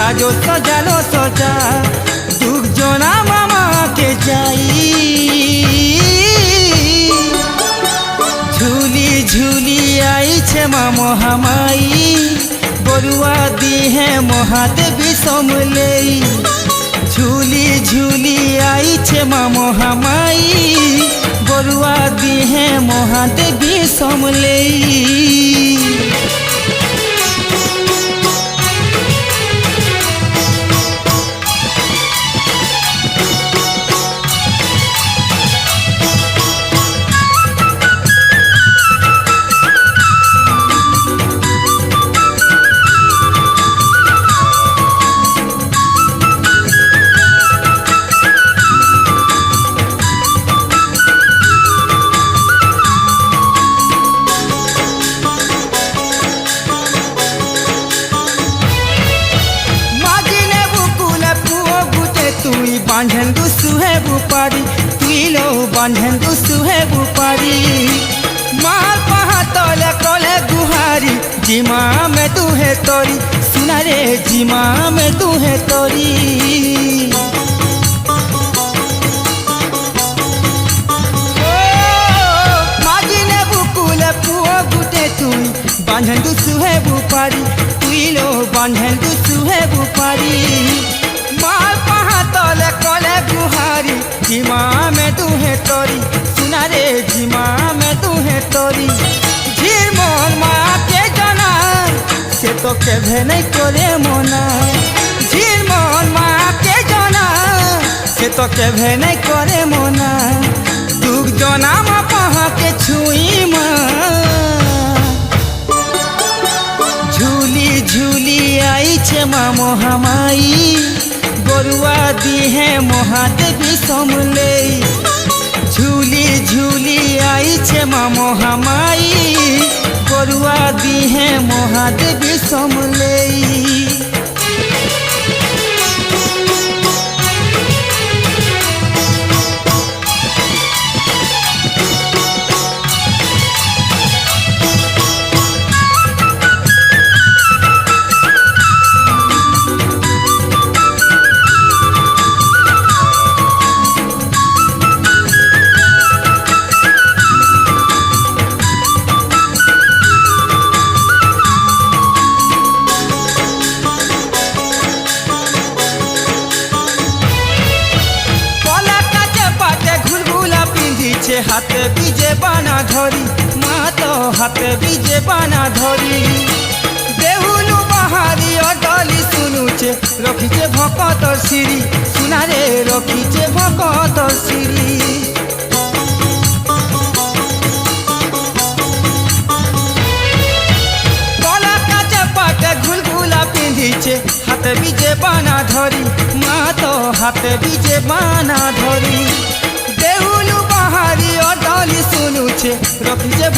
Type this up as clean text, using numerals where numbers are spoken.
साजो सजालो सजा दुख जना मामा के जाई झूली झूली आई छे मामो हमाई बरुआ दी है महादेवी समले झूली झूली आई छे मामो हमाई बरुआ दी है महादेवी समले बांधन दुसु है बुपारी तुइलो बांधन दुसु है बुपारी मार पहा तले कले गुहारी जिमा में तू है तोरी सुना रे जिमा में तू है तोरी मागिने बुकुले पुओ गुटे तुई बांधन दुसु है बुपारी तुइलो बांधन दुसु है बुपारी मार पहा तले कले गुहारी जिमा में तू है तोरी सुना रे जिमा में तू है तोरी झीर मोर माँ के जाना से तो केभे नहीं करे मोना झीर मोर माँ के जाना से तो केभे नहीं करे मोना दुख जना माँ पहा के छुई माँ झूली झूली आई छे मामो हमाई बरुआ दी है महादेवी समले झूली झूली आई छे मामो हमाई बरुआ दी है महादेवी समले हाथे बीजे बाना धरी माँ तो हाथे बीजे बाना धरी देहुलु बाहारी अडली सुनुचे रखीचे भकतर सिरी सुना रे रखीचे भकतर सिरी गला काचे पाटे घुलघुला पिंधीचे हाथे बीजे बाना धरी माँ तो हाथे बीजे बाना धरी देहुलु बाहारी अडली सुनुचे रखीचे